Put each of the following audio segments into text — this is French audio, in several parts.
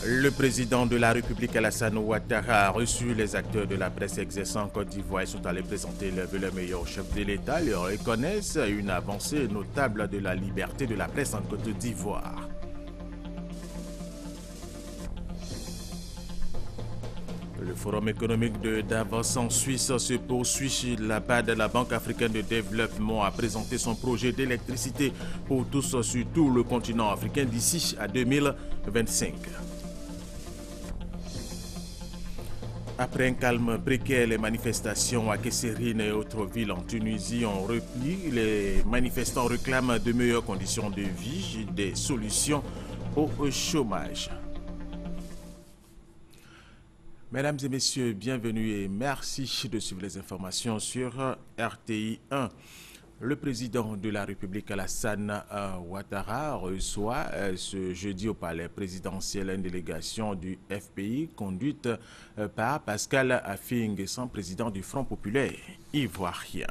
Le président de la République Alassane Ouattara a reçu les acteurs de la presse exerçant en Côte d'Ivoire et sont allés présenter le meilleur chef de l'État. Ils reconnaissent une avancée notable de la liberté de la presse en Côte d'Ivoire. Le forum économique de Davos en Suisse se poursuit. La BAD, la Banque africaine de développement, a présenté son projet d'électricité pour tous sur tout le continent africain d'ici à 2025. Après un calme précaire, les manifestations à Kesserine et autres villes en Tunisie ont repris. Les manifestants réclament de meilleures conditions de vie, des solutions au chômage. Mesdames et messieurs, bienvenue et merci de suivre les informations sur RTI 1. Le président de la République Alassane Ouattara reçoit ce jeudi au palais présidentiel une délégation du FPI conduite par Pascal Affi-N'Guessan, président du Front populaire ivoirien.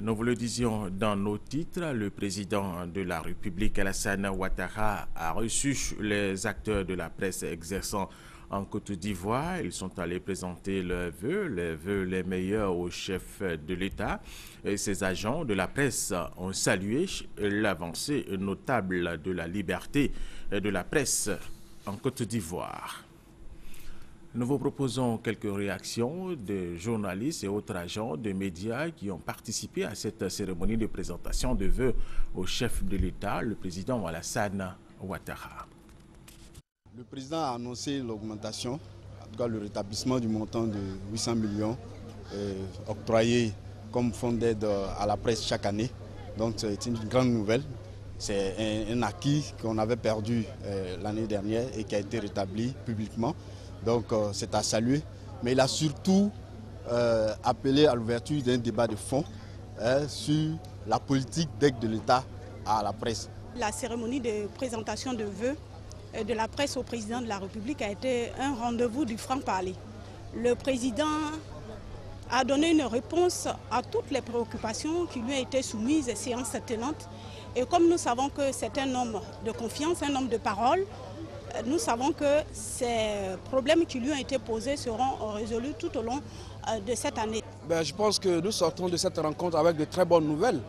Nous vous le disions dans nos titres, le président de la République Alassane Ouattara a reçu les acteurs de la presse exerçant en Côte d'Ivoire. Ils sont allés présenter leurs vœux les meilleurs au chef de l'État. Ces agents de la presse ont salué l'avancée notable de la liberté de la presse en Côte d'Ivoire. Nous vous proposons quelques réactions de journalistes et autres agents de médias qui ont participé à cette cérémonie de présentation de vœux au chef de l'État, le président Alassane Ouattara. Le président a annoncé l'augmentation, en tout cas le rétablissement du montant de 800 millions octroyé comme fonds d'aide à la presse chaque année. Donc c'est une grande nouvelle. C'est un acquis qu'on avait perdu l'année dernière et qui a été rétabli publiquement. Donc c'est à saluer. Mais il a surtout appelé à l'ouverture d'un débat de fond sur la politique d'aide de l'État à la presse. La cérémonie de présentation de vœux de la presse au président de la République a été un rendez-vous du franc-parler. Le président a donné une réponse à toutes les préoccupations qui lui ont été soumises, séances tenantes. Et comme nous savons que c'est un homme de confiance, un homme de parole, nous savons que ces problèmes qui lui ont été posés seront résolus tout au long de cette année. Je pense que nous sortons de cette rencontre avec de très bonnes nouvelles.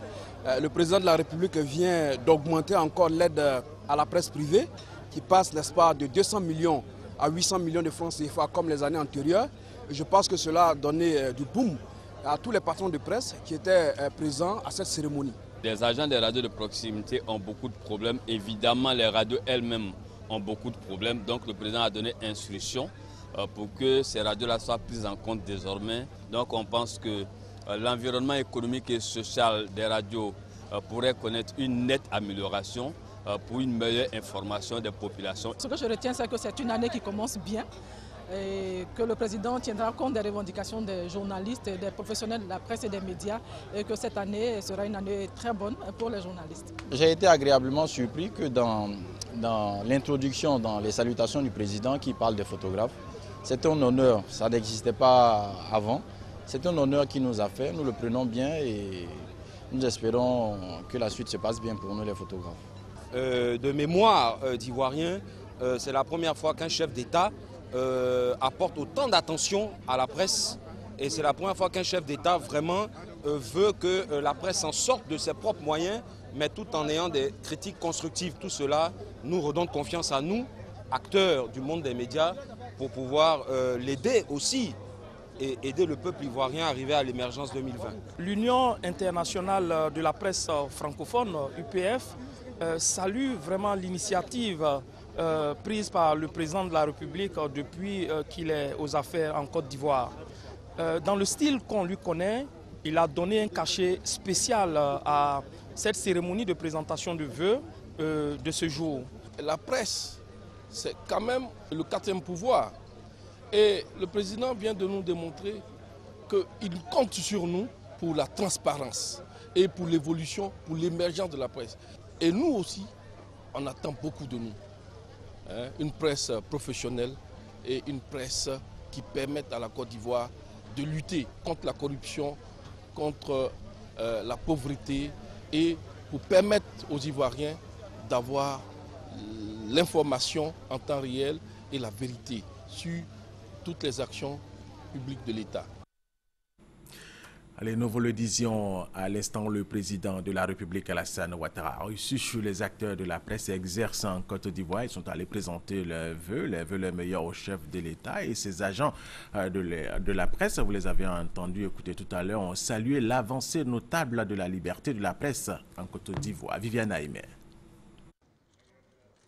Le président de la République vient d'augmenter encore l'aide à la presse privée, qui passe, n'est-ce pas, de 200 millions à 800 millions de francs CFA comme les années antérieures. Je pense que cela a donné du boom à tous les patrons de presse qui étaient présents à cette cérémonie. Les agents des radios de proximité ont beaucoup de problèmes. Évidemment, les radios elles-mêmes ont beaucoup de problèmes. Donc le président a donné instruction pour que ces radios-là soient prises en compte désormais. Donc on pense que l'environnement économique et social des radios pourrait connaître une nette amélioration pour une meilleure information des populations. Ce que je retiens, c'est que c'est une année qui commence bien et que le président tiendra compte des revendications des journalistes, des professionnels de la presse et des médias et que cette année sera une année très bonne pour les journalistes. J'ai été agréablement surpris que dans l'introduction, dans les salutations du président qui parle des photographes, c'est un honneur, ça n'existait pas avant, c'est un honneur qu'il nous a fait, nous le prenons bien et nous espérons que la suite se passe bien pour nous les photographes. De mémoire d'Ivoirien, c'est la première fois qu'un chef d'État apporte autant d'attention à la presse et c'est la première fois qu'un chef d'État vraiment veut que la presse s'en sorte de ses propres moyens, mais tout en ayant des critiques constructives. Tout cela nous redonne confiance à nous, acteurs du monde des médias, pour pouvoir l'aider aussi et aider le peuple ivoirien à arriver à l'émergence 2020. L'Union internationale de la presse francophone, UPF, salue vraiment l'initiative prise par le président de la République depuis qu'il est aux affaires en Côte d'Ivoire. Dans le style qu'on lui connaît, il a donné un cachet spécial à cette cérémonie de présentation de vœux de ce jour. La presse, c'est quand même le quatrième pouvoir. Et le président vient de nous démontrer qu'il compte sur nous pour la transparence et pour l'évolution, pour l'émergence de la presse. Et nous aussi, on attend beaucoup de nous. Une presse professionnelle et une presse qui permette à la Côte d'Ivoire de lutter contre la corruption, contre la pauvreté et pour permettre aux Ivoiriens d'avoir l'information en temps réel et la vérité sur toutes les actions publiques de l'État. Allez, nous vous le disions à l'instant, le président de la République, Alassane Ouattara, a reçu les acteurs de la presse exerçant en Côte d'Ivoire. Ils sont allés présenter leurs vœux les meilleurs au chef de l'État et ses agents de la presse. Vous les avez entendus écouter tout à l'heure, ont salué l'avancée notable de la liberté de la presse en Côte d'Ivoire. Viviane Aïmé.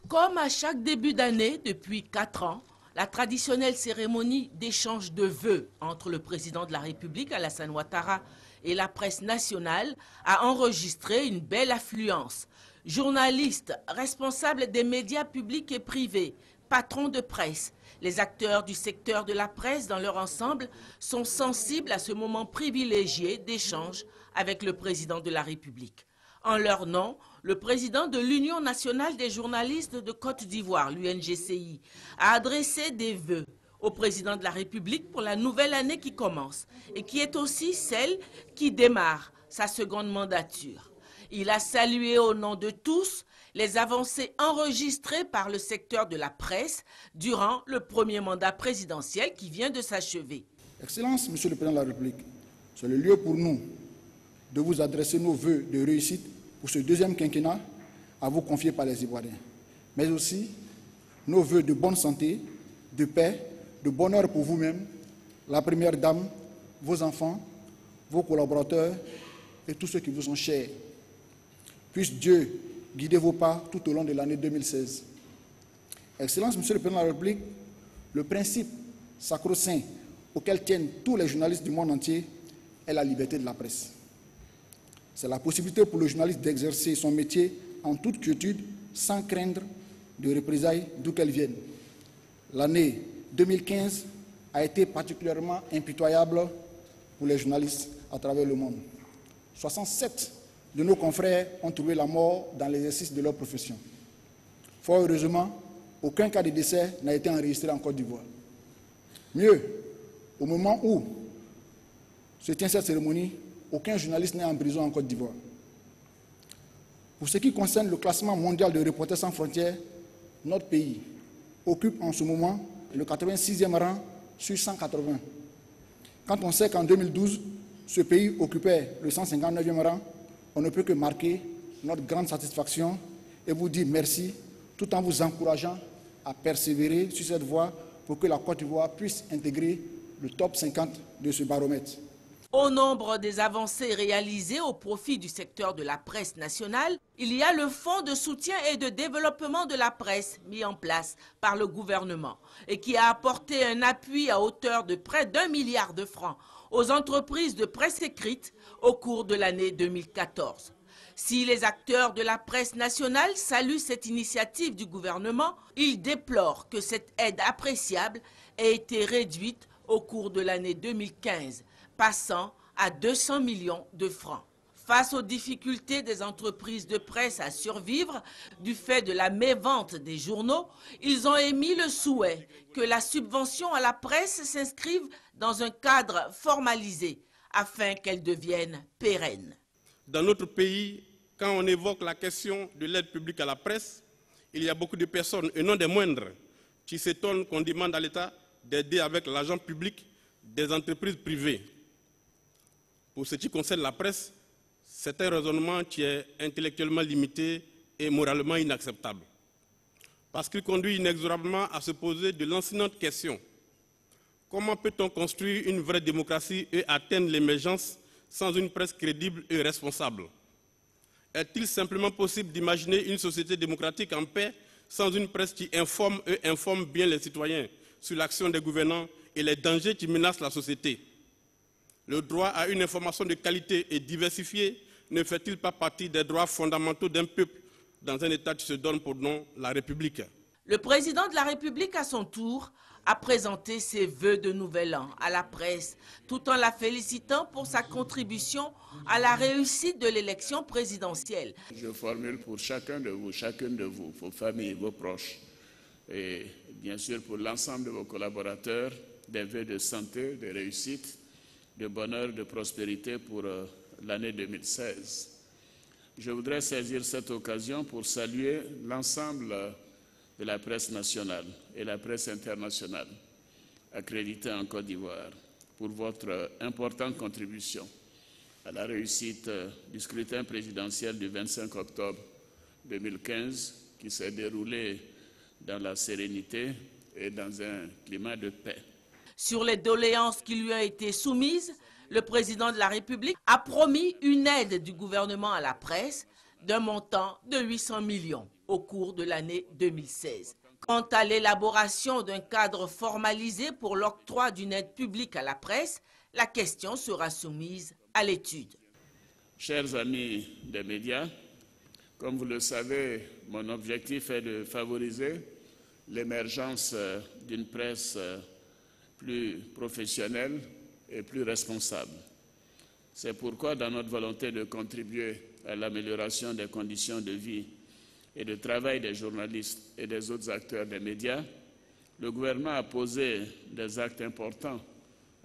Comme à chaque début d'année, depuis 4 ans, la traditionnelle cérémonie d'échange de vœux entre le président de la République, Alassane Ouattara, et la presse nationale a enregistré une belle affluence. Journalistes, responsables des médias publics et privés, patrons de presse, les acteurs du secteur de la presse dans leur ensemble sont sensibles à ce moment privilégié d'échange avec le président de la République. En leur nom, le président de l'Union nationale des journalistes de Côte d'Ivoire, l'UNGCI, a adressé des vœux au président de la République pour la nouvelle année qui commence et qui est aussi celle qui démarre sa seconde mandature. Il a salué au nom de tous les avancées enregistrées par le secteur de la presse durant le premier mandat présidentiel qui vient de s'achever. Excellence, Monsieur le Président de la République, c'est le lieu pour nous de vous adresser nos vœux de réussite pour ce deuxième quinquennat à vous confier par les Ivoiriens, mais aussi nos vœux de bonne santé, de paix, de bonheur pour vous-même, la Première Dame, vos enfants, vos collaborateurs et tous ceux qui vous sont chers. Puisse Dieu guider vos pas tout au long de l'année 2016. Excellence, Monsieur le Président de la République, le principe sacro-saint auquel tiennent tous les journalistes du monde entier est la liberté de la presse. C'est la possibilité pour le journaliste d'exercer son métier en toute quiétude, sans craindre de représailles d'où qu'elles viennent. L'année 2015 a été particulièrement impitoyable pour les journalistes à travers le monde. 67 de nos confrères ont trouvé la mort dans l'exercice de leur profession. Fort heureusement, aucun cas de décès n'a été enregistré en Côte d'Ivoire. Mieux, au moment où se tient cette cérémonie, aucun journaliste n'est en prison en Côte d'Ivoire. Pour ce qui concerne le classement mondial de Reporters sans frontières, notre pays occupe en ce moment le 86e rang sur 180. Quand on sait qu'en 2012, ce pays occupait le 159e rang, on ne peut que marquer notre grande satisfaction et vous dire merci, tout en vous encourageant à persévérer sur cette voie pour que la Côte d'Ivoire puisse intégrer le top 50 de ce baromètre. Au nombre des avancées réalisées au profit du secteur de la presse nationale, il y a le Fonds de soutien et de développement de la presse mis en place par le gouvernement et qui a apporté un appui à hauteur de près d'1 milliard de francs aux entreprises de presse écrite au cours de l'année 2014. Si les acteurs de la presse nationale saluent cette initiative du gouvernement, ils déplorent que cette aide appréciable ait été réduite au cours de l'année 2015, passant à 200 millions de francs. Face aux difficultés des entreprises de presse à survivre du fait de la mévente des journaux, ils ont émis le souhait que la subvention à la presse s'inscrive dans un cadre formalisé afin qu'elle devienne pérenne. Dans notre pays, quand on évoque la question de l'aide publique à la presse, il y a beaucoup de personnes, et non des moindres, qui s'étonnent qu'on demande à l'État d'aider avec l'argent public des entreprises privées. Pour ce qui concerne la presse, c'est un raisonnement qui est intellectuellement limité et moralement inacceptable. Parce qu'il conduit inexorablement à se poser de lancinantes questions. Comment peut-on construire une vraie démocratie et atteindre l'émergence sans une presse crédible et responsable? Est-il simplement possible d'imaginer une société démocratique en paix sans une presse qui informe et informe bien les citoyens sur l'action des gouvernants et les dangers qui menacent la société? Le droit à une information de qualité et diversifiée ne fait-il pas partie des droits fondamentaux d'un peuple dans un État qui se donne pour nom la République? Le président de la République, à son tour, a présenté ses vœux de nouvel an à la presse, tout en la félicitant pour sa contribution à la réussite de l'élection présidentielle. Je formule pour chacun de vous, chacune de vous, vos familles, vos proches, et bien sûr pour l'ensemble de vos collaborateurs, des vœux de santé, de réussite, de bonheur, de prospérité pour l'année 2016. Je voudrais saisir cette occasion pour saluer l'ensemble de la presse nationale et la presse internationale accréditée en Côte d'Ivoire pour votre importante contribution à la réussite du scrutin présidentiel du 25 octobre 2015 qui s'est déroulé dans la sérénité et dans un climat de paix. Sur les doléances qui lui ont été soumises, le président de la République a promis une aide du gouvernement à la presse d'un montant de 800 millions au cours de l'année 2016. Quant à l'élaboration d'un cadre formalisé pour l'octroi d'une aide publique à la presse, la question sera soumise à l'étude. Chers amis des médias, comme vous le savez, mon objectif est de favoriser l'émergence d'une presse plus professionnelle et plus responsable. C'est pourquoi, dans notre volonté de contribuer à l'amélioration des conditions de vie et de travail des journalistes et des autres acteurs des médias, le gouvernement a posé des actes importants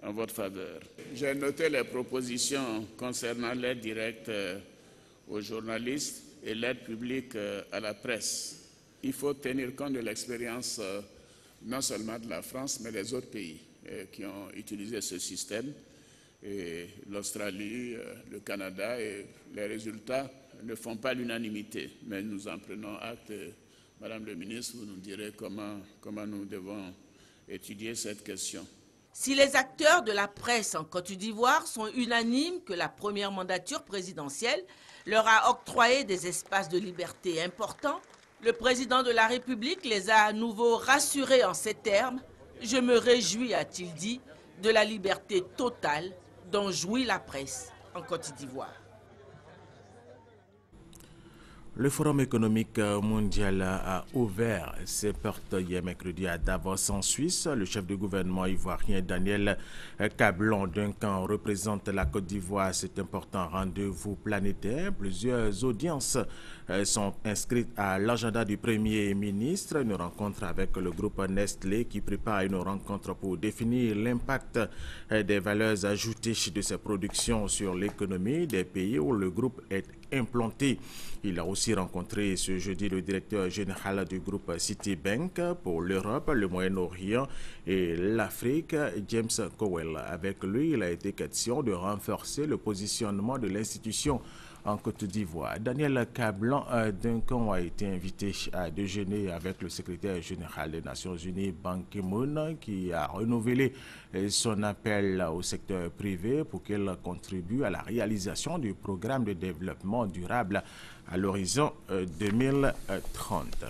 en votre faveur. J'ai noté les propositions concernant l'aide directe aux journalistes et l'aide publique à la presse. Il faut tenir compte de l'expérience non seulement de la France, mais des autres pays qui ont utilisé ce système, l'Australie, le Canada, et les résultats ne font pas l'unanimité. Mais nous en prenons acte. Madame le ministre, vous nous direz comment nous devons étudier cette question. Si les acteurs de la presse en Côte d'Ivoire sont unanimes que la première mandature présidentielle leur a octroyé des espaces de liberté importants, le président de la République les a à nouveau rassurés en ces termes. « Je me réjouis », a-t-il dit, de la liberté totale dont jouit la presse en Côte d'Ivoire. Le Forum économique mondial a ouvert ses portes hier mercredi à Davos en Suisse. Le chef du gouvernement ivoirien Daniel Cablon-Duncan représente la Côte d'Ivoire à cet important rendez-vous planétaire. Plusieurs audiences sont inscrites à l'agenda du Premier ministre. Une rencontre avec le groupe Nestlé qui prépare une rencontre pour définir l'impact des valeurs ajoutées de ses productions sur l'économie des pays où le groupe est implanté. Il a aussi rencontré ce jeudi le directeur général du groupe Citibank pour l'Europe, le Moyen-Orient et l'Afrique, James Cowell. Avec lui, il a été question de renforcer le positionnement de l'institution en Côte d'Ivoire. Daniel Cablon-Duncan a été invité à déjeuner avec le secrétaire général des Nations Unies, Ban Ki-moon, qui a renouvelé son appel au secteur privé pour qu'il contribue à la réalisation du programme de développement durable à l'horizon 2030.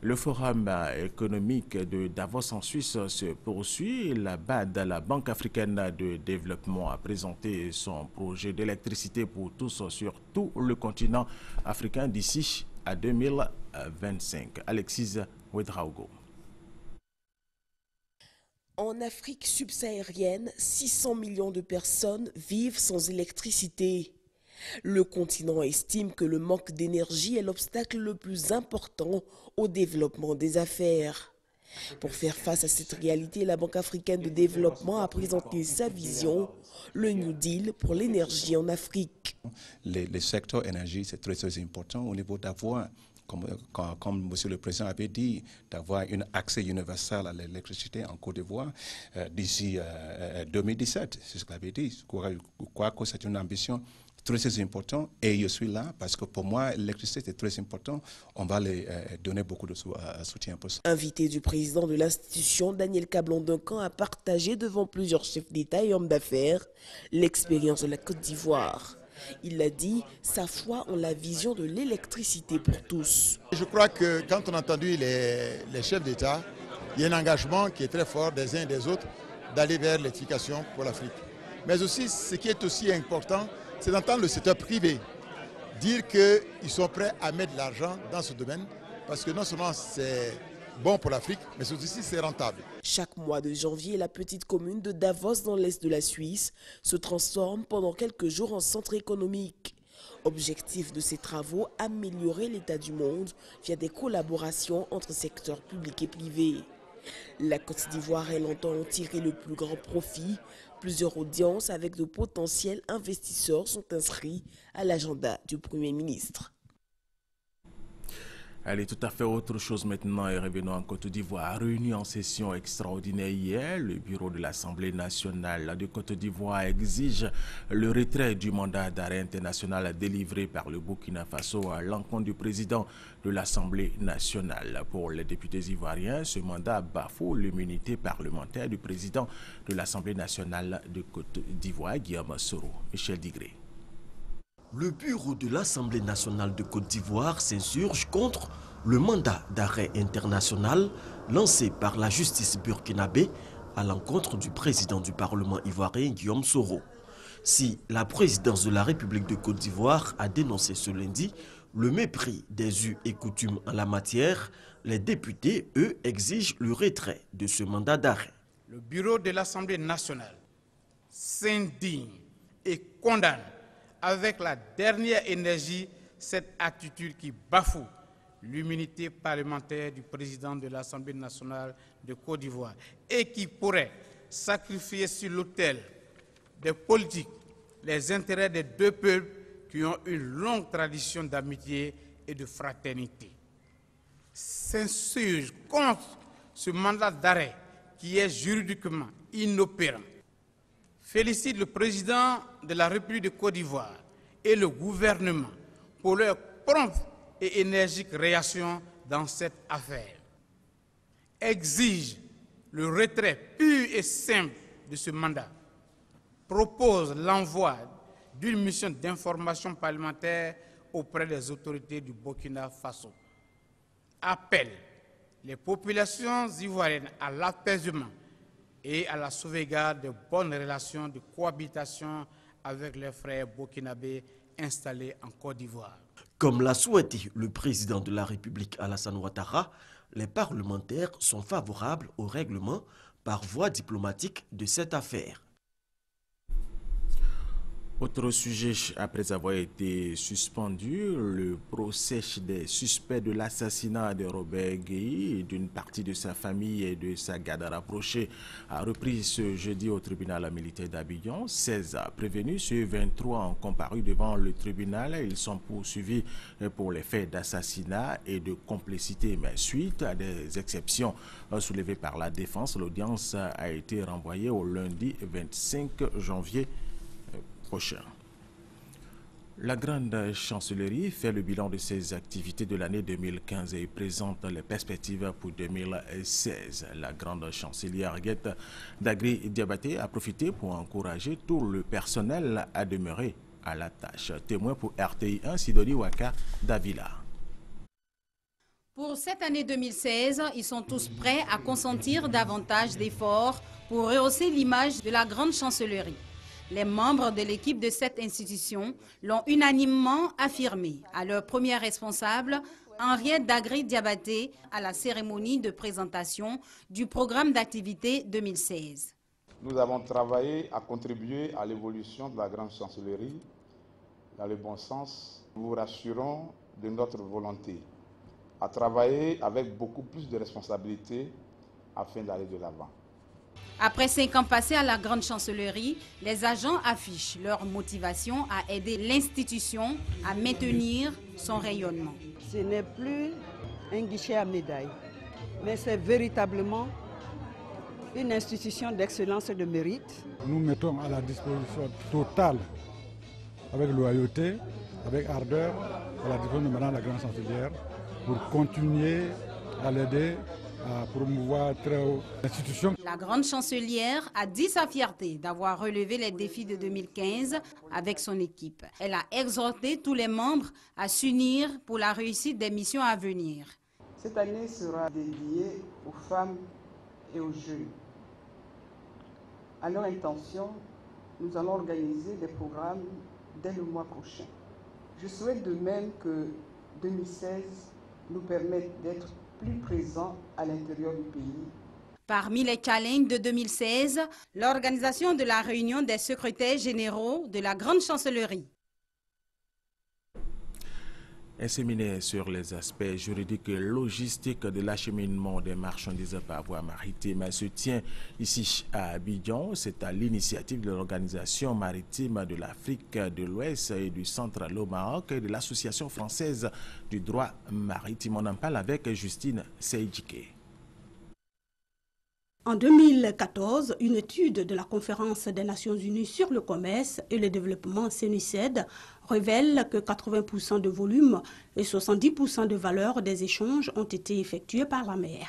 Le forum économique de Davos en Suisse se poursuit. La BAD, la Banque africaine de développement, a présenté son projet d'électricité pour tous sur tout le continent africain d'ici à 2025. Alexis Ouedraogo. En Afrique subsaharienne, 600 millions de personnes vivent sans électricité. Le continent estime que le manque d'énergie est l'obstacle le plus important au développement des affaires. Pour faire face à cette réalité, la Banque africaine de développement a présenté sa vision, le New Deal pour l'énergie en Afrique. Le secteur énergie, c'est très important au niveau d'avoir, comme Monsieur le Président avait dit, d'avoir un accès universel à l'électricité en Côte d'Ivoire d'ici 2017. C'est ce qu'il avait dit. Je crois que c'est une ambition très important et je suis là parce que pour moi l'électricité c'est très important. On va les donner beaucoup de soutien pour ça. Invité du président de l'institution, Daniel Cablon-Duncan a partagé devant plusieurs chefs d'État et hommes d'affaires l'expérience de la Côte d'Ivoire. Il a dit sa foi en la vision de l'électricité pour tous. Je crois que quand on a entendu les chefs d'État, il y a un engagement qui est très fort des uns et des autres d'aller vers l'électrification pour l'Afrique. Mais aussi, ce qui est aussi important, c'est d'entendre le secteur privé dire qu'ils sont prêts à mettre de l'argent dans ce domaine parce que non seulement c'est bon pour l'Afrique, mais aussi c'est rentable. Chaque mois de janvier, la petite commune de Davos dans l'est de la Suisse se transforme pendant quelques jours en centre économique. Objectif de ces travaux, améliorer l'état du monde via des collaborations entre secteurs publics et privés. La Côte d'Ivoire, elle entend en tirer le plus grand profit. Plusieurs audiences avec de potentiels investisseurs sont inscrits à l'agenda du Premier ministre. Allez, tout à fait autre chose maintenant et revenons en Côte d'Ivoire. Réuni en session extraordinaire hier, le bureau de l'Assemblée nationale de Côte d'Ivoire exige le retrait du mandat d'arrêt international délivré par le Burkina Faso à l'encontre du président de l'Assemblée nationale. Pour les députés ivoiriens, ce mandat bafoue l'immunité parlementaire du président de l'Assemblée nationale de Côte d'Ivoire, Guillaume Soro. Michel Digré. Le bureau de l'Assemblée nationale de Côte d'Ivoire s'insurge contre le mandat d'arrêt international lancé par la justice burkinabé à l'encontre du président du Parlement ivoirien Guillaume Soro. Si la présidence de la République de Côte d'Ivoire a dénoncé ce lundi le mépris des us et coutumes en la matière, les députés, eux, exigent le retrait de ce mandat d'arrêt. Le bureau de l'Assemblée nationale s'indigne et condamne avec la dernière énergie cette attitude qui bafoue l'immunité parlementaire du président de l'Assemblée nationale de Côte d'Ivoire et qui pourrait sacrifier sur l'autel des politiques les intérêts des deux peuples qui ont une longue tradition d'amitié et de fraternité. S'insurge contre ce mandat d'arrêt qui est juridiquement inopérant. Félicite le président de la République de Côte d'Ivoire et le gouvernement pour leur prompte et énergique réaction dans cette affaire. Exige le retrait pur et simple de ce mandat. Propose l'envoi d'une mission d'information parlementaire auprès des autorités du Burkina Faso. Appelle les populations ivoiriennes à l'apaisement et à la sauvegarde de bonnes relations de cohabitation avec leurs frères burkinabés installés en Côte d'Ivoire. Comme l'a souhaité le président de la République Alassane Ouattara, les parlementaires sont favorables au règlement par voie diplomatique de cette affaire. Autre sujet, après avoir été suspendu, le procès des suspects de l'assassinat de Robert Gueye et d'une partie de sa famille et de sa garde rapprochée a repris ce jeudi au tribunal militaire d'Abidjan. 16 prévenus sur 23 ont comparu devant le tribunal. Ils sont poursuivis pour les faits d'assassinat et de complicité. Mais suite à des exceptions soulevées par la défense, l'audience a été renvoyée au lundi 25 janvier prochain. La grande chancellerie fait le bilan de ses activités de l'année 2015 et présente les perspectives pour 2016. La grande chancelière Guette Dagri Diabaté a profité pour encourager tout le personnel à demeurer à la tâche. Témoin pour RTI 1, Sidoni Waka Davila. Pour cette année 2016, ils sont tous prêts à consentir davantage d'efforts pour rehausser l'image de la grande chancellerie. Les membres de l'équipe de cette institution l'ont unanimement affirmé à leur premier responsable, Henriette Dagri Diabaté, à la cérémonie de présentation du programme d'activité 2016. Nous avons travaillé à contribuer à l'évolution de la grande chancellerie dans le bon sens. Nous vous rassurons de notre volonté à travailler avec beaucoup plus de responsabilités afin d'aller de l'avant. Après 5 ans passés à la grande chancellerie, les agents affichent leur motivation à aider l'institution à maintenir son rayonnement. Ce n'est plus un guichet à médaille, mais c'est véritablement une institution d'excellence et de mérite. Nous mettons à la disposition totale, avec loyauté, avec ardeur, à la disposition de Madame la grande chancelière pour continuer à l'aider à promouvoir très haut l'institution. La grande chancelière a dit sa fierté d'avoir relevé les défis de 2015 avec son équipe. Elle a exhorté tous les membres à s'unir pour la réussite des missions à venir. Cette année sera dédiée aux femmes et aux jeunes. À leur intention, nous allons organiser des programmes dès le mois prochain. Je souhaite de même que 2016 nous permette d'être plus présents à l'intérieur du pays. Parmi les challenges de 2016, l'organisation de la réunion des secrétaires généraux de la grande chancellerie. Un séminaire sur les aspects juridiques et logistiques de l'acheminement des marchandises par voie maritime se tient ici à Abidjan. C'est à l'initiative de l'Organisation maritime de l'Afrique de l'Ouest et du Centre au Maroc et de l'Association française du droit maritime. On en parle avec Justine Seydjike. En 2014, une étude de la Conférence des Nations Unies sur le commerce et le développement CNUCED révèle que 80% de volume et 70% de valeur des échanges ont été effectués par la mer.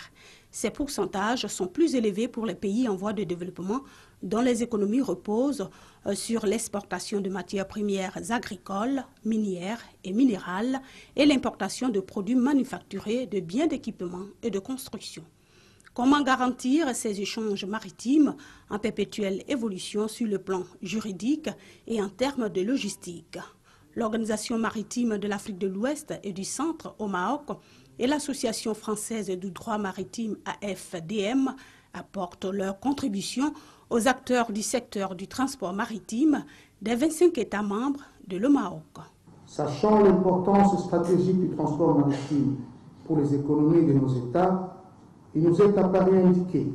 Ces pourcentages sont plus élevés pour les pays en voie de développement dont les économies reposent sur l'exportation de matières premières agricoles, minières et minérales et l'importation de produits manufacturés, de biens d'équipement et de construction. Comment garantir ces échanges maritimes en perpétuelle évolution sur le plan juridique et en termes de logistique? L'Organisation maritime de l'Afrique de l'Ouest et du Centre au Maroc et l'Association française du droit maritime AFDM apportent leur contribution aux acteurs du secteur du transport maritime des 25 États membres de le Maroc. Sachant l'importance stratégique du transport maritime pour les économies de nos États, il nous est apparu indiqué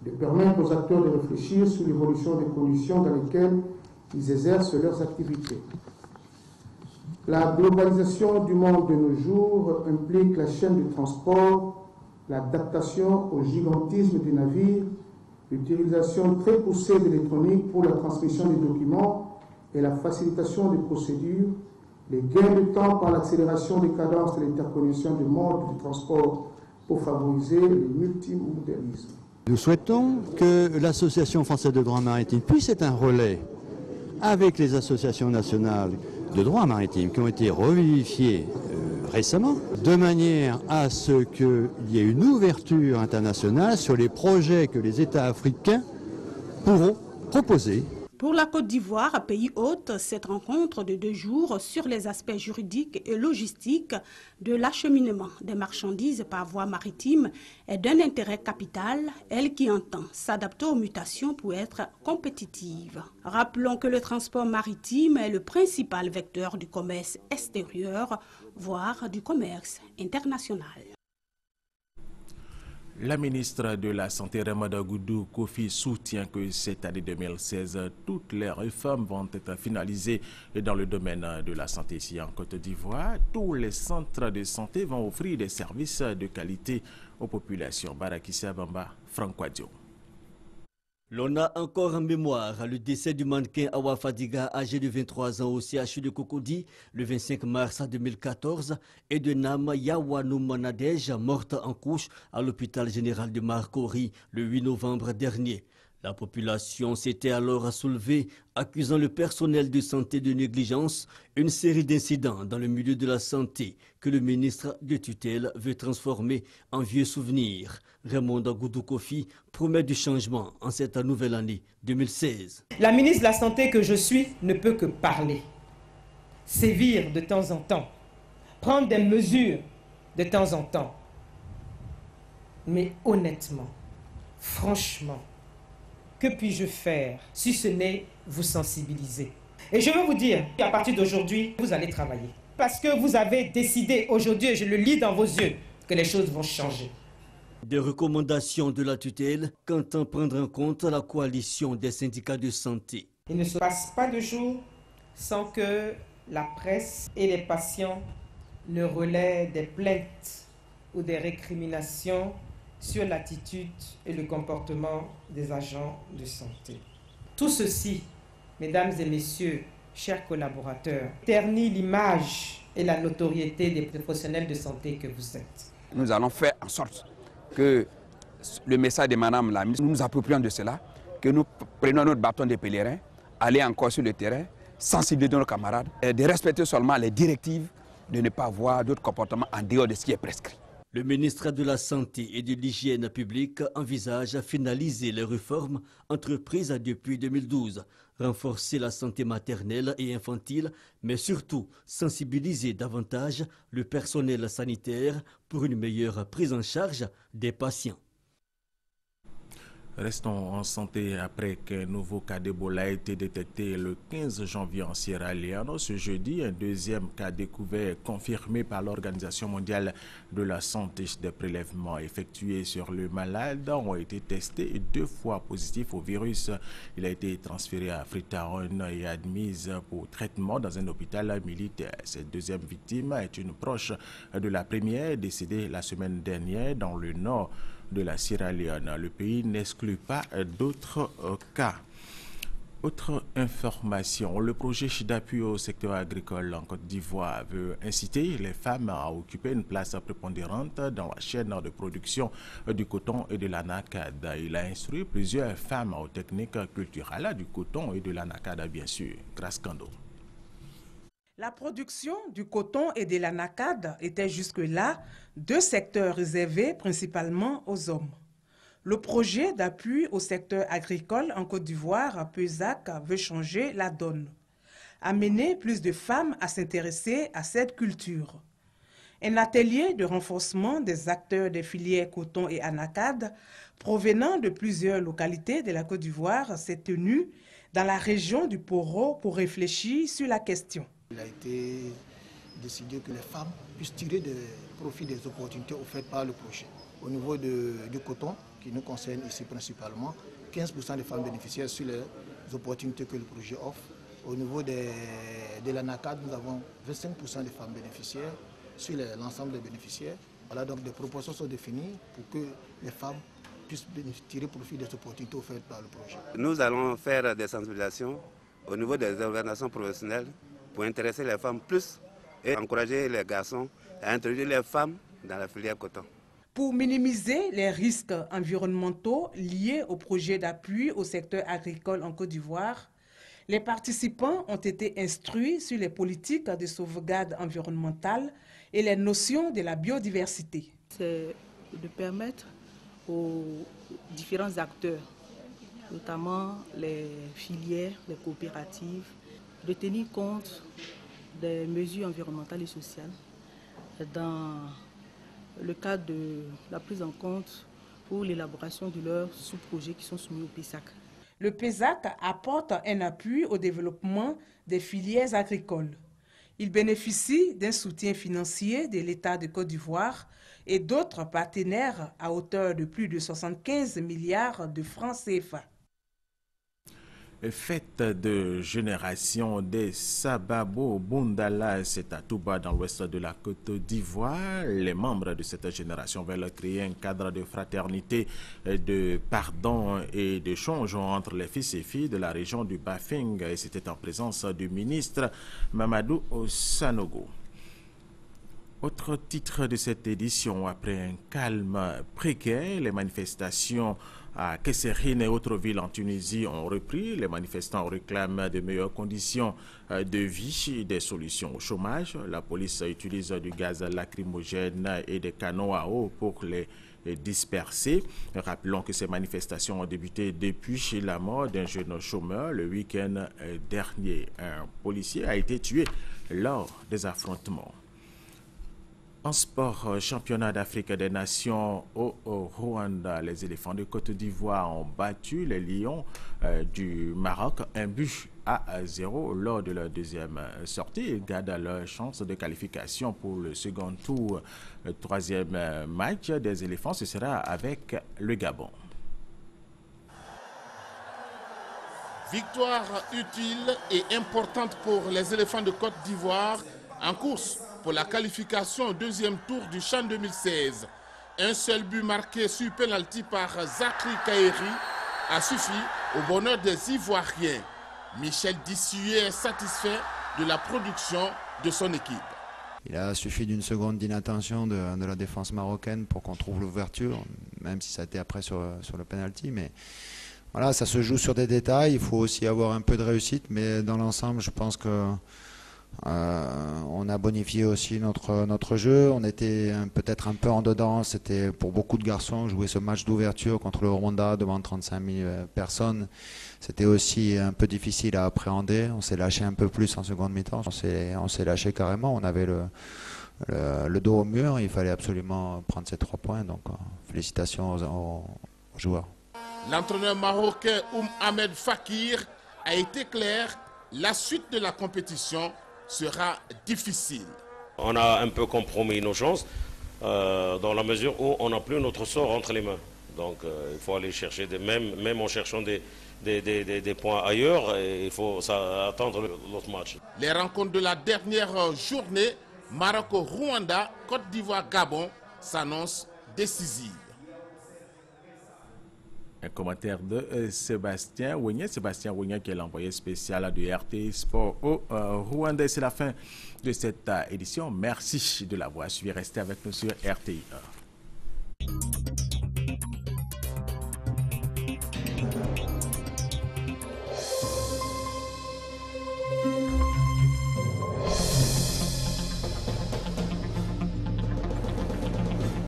de permettre aux acteurs de réfléchir sur l'évolution des conditions dans lesquelles ils exercent leurs activités. La globalisation du monde de nos jours implique la chaîne de transport, l'adaptation au gigantisme des navires, l'utilisation très poussée de l'électronique pour la transmission des documents et la facilitation des procédures, les gains de temps par l'accélération des cadences de l'interconnexion des modes de transport pour favoriser le multimodalisme. Nous souhaitons que l'Association française de droit maritime puisse être un relais avec les associations nationales de droit maritime qui ont été revivifiées récemment, de manière à ce qu'il y ait une ouverture internationale sur les projets que les États africains pourront proposer. Pour la Côte d'Ivoire, pays hôte, cette rencontre de 2 jours sur les aspects juridiques et logistiques de l'acheminement des marchandises par voie maritime est d'un intérêt capital, elle qui entend s'adapter aux mutations pour être compétitive. Rappelons que le transport maritime est le principal vecteur du commerce extérieur, voire du commerce international. La ministre de la Santé, Ramada Goudou Kofi, soutient que cette année 2016, toutes les réformes vont être finalisées dans le domaine de la santé ici en Côte d'Ivoire. Tous les centres de santé vont offrir des services de qualité aux populations. Barakissa Bamba, Franck Wadjo. L'on a encore en mémoire le décès du mannequin Awa Fadiga, âgé de 23 ans au CHU de Cocody, le 25 mars 2014, et de Nam Yawanoum Nadej, morte en couche à l'hôpital général de Marcory le 8 novembre dernier. La population s'était alors soulevée, accusant le personnel de santé de négligence, une série d'incidents dans le milieu de la santé que le ministre de tutelle veut transformer en vieux souvenirs. Raymond Goudou Kofi promet du changement en cette nouvelle année 2016. La ministre de la Santé que je suis ne peut que parler, sévir de temps en temps, prendre des mesures de temps en temps. Mais honnêtement, franchement, que puis-je faire si ce n'est vous sensibiliser? Et je veux vous dire qu'à partir d'aujourd'hui, vous allez travailler. Parce que vous avez décidé aujourd'hui, et je le lis dans vos yeux, que les choses vont changer. Des recommandations de la tutelle qu'entend prendre en compte la coalition des syndicats de santé. Il ne se passe pas de jour sans que la presse et les patients ne relaient des plaintes ou des récriminations sur l'attitude et le comportement des agents de santé. Tout ceci, mesdames et messieurs, chers collaborateurs, ternit l'image et la notoriété des professionnels de santé que vous êtes. Nous allons faire en sorte que le message de Madame la ministre, nous nous approprions de cela, que nous prenions notre bâton de pèlerin, aller encore sur le terrain, sensibiliser nos camarades, et de respecter seulement les directives, de ne pas avoir d'autres comportements en dehors de ce qui est prescrit. Le ministre de la Santé et de l'Hygiène publique envisage finaliser les réformes entreprises depuis 2012, renforcer la santé maternelle et infantile, mais surtout sensibiliser davantage le personnel sanitaire pour une meilleure prise en charge des patients. Restons en santé après qu'un nouveau cas d'Ebola a été détecté le 15 janvier en Sierra Leone. Ce jeudi, un deuxième cas découvert confirmé par l'Organisation mondiale de la santé. Des prélèvements effectués sur le malade ont été testés 2 fois positifs au virus. Il a été transféré à Freetown et admis pour traitement dans un hôpital militaire. Cette deuxième victime est une proche de la première décédée la semaine dernière dans le nord de la Sierra Leone. Le pays n'exclut pas d'autres cas. Autre information, le projet d'appui au secteur agricole en Côte d'Ivoire veut inciter les femmes à occuper une place prépondérante dans la chaîne de production du coton et de l'anacade. Il a instruit plusieurs femmes aux techniques culturelles du coton et de l'anacade, bien sûr. Grâce Kando. La production du coton et de l'anacade était jusque-là 2 secteurs réservés principalement aux hommes. Le projet d'appui au secteur agricole en Côte d'Ivoire, PESAC, veut changer la donne, amener plus de femmes à s'intéresser à cette culture. Un atelier de renforcement des acteurs des filières coton et anacade provenant de plusieurs localités de la Côte d'Ivoire s'est tenu dans la région du Poro pour réfléchir sur la question. Il a été décidé que les femmes puissent tirer des profits des opportunités offertes par le projet. Au niveau du coton, qui nous concerne ici principalement, 15% des femmes bénéficiaires sur les opportunités que le projet offre. Au niveau de l'anacade, nous avons 25% des femmes bénéficiaires sur l'ensemble des bénéficiaires. Voilà, donc des proportions sont définies pour que les femmes puissent tirer profit des opportunités offertes par le projet. Nous allons faire des sensibilisations au niveau des organisations professionnelles pour intéresser les femmes plus et encourager les garçons à introduire les femmes dans la filière coton. Pour minimiser les risques environnementaux liés au projet d'appui au secteur agricole en Côte d'Ivoire, les participants ont été instruits sur les politiques de sauvegarde environnementale et les notions de la biodiversité. C'est de permettre aux différents acteurs, notamment les filières, les coopératives, de tenir compte des mesures environnementales et sociales dans le cadre de la prise en compte ou l'élaboration de leurs sous-projets qui sont soumis au PESAC. Le PESAC apporte un appui au développement des filières agricoles. Il bénéficie d'un soutien financier de l'État de Côte d'Ivoire et d'autres partenaires à hauteur de plus de 75 milliards de francs CFA. Fête de génération des Sababo Bundala, c'est à Touba dans l'ouest de la Côte d'Ivoire. Les membres de cette génération veulent créer un cadre de fraternité, de pardon et d'échange entre les fils et filles de la région du Bafing. Et c'était en présence du ministre Mamadou Sanogo. Autre titre de cette édition, après un calme précaire, les manifestations à Kesserine et autres villes en Tunisie ont repris. Les manifestants réclament de meilleures conditions de vie, des solutions au chômage. La police utilise du gaz lacrymogène et des canons à eau pour les dispersés. Rappelons que ces manifestations ont débuté depuis la mort d'un jeune chômeur le week-end dernier. Un policier a été tué lors des affrontements. En sport, championnat d'Afrique des Nations au Rwanda, les éléphants de Côte d'Ivoire ont battu les lions du Maroc 1-0 lors de leur deuxième sortie. Ils gardent leur chance de qualification pour le second tour. Le troisième match des éléphants, ce sera avec le Gabon. Victoire utile et importante pour les éléphants de Côte d'Ivoire en course pour la qualification au deuxième tour du CHAN 2016. Un seul but marqué sur penalty par Zakri Kairi a suffi au bonheur des Ivoiriens. Michel Dissuet est satisfait de la production de son équipe. Il a suffi d'une seconde d'inattention de la défense marocaine pour qu'on trouve l'ouverture, même si ça a été après sur le penalty. Mais voilà, ça se joue sur des détails. Il faut aussi avoir un peu de réussite, mais dans l'ensemble, je pense que on a bonifié aussi notre jeu. On était peut-être un peu en dedans. C'était pour beaucoup de garçons jouer ce match d'ouverture contre le Rwanda devant 35 000 personnes. C'était aussi un peu difficile à appréhender. On s'est lâché un peu plus en seconde mi-temps. On s'est lâché carrément. On avait le dos au mur. Il fallait absolument prendre ces 3 points. Donc félicitations aux joueurs. L'entraîneur marocain Ahmed Fakir a été clair, la suite de la compétition sera difficile. On a un peu compromis nos chances dans la mesure où on n'a plus notre sort entre les mains. Donc il faut aller chercher, même en cherchant des points ailleurs, il faut attendre l'autre match. Les rencontres de la dernière journée, Maroc-Rwanda, Côte d'Ivoire-Gabon, s'annoncent décisives. Un commentaire de Sébastien Wigné qui est l'envoyé spécial de RT Sport au Rwanda. C'est la fin de cette édition. Merci de l'avoir suivi. Restez avec nous sur RTI1.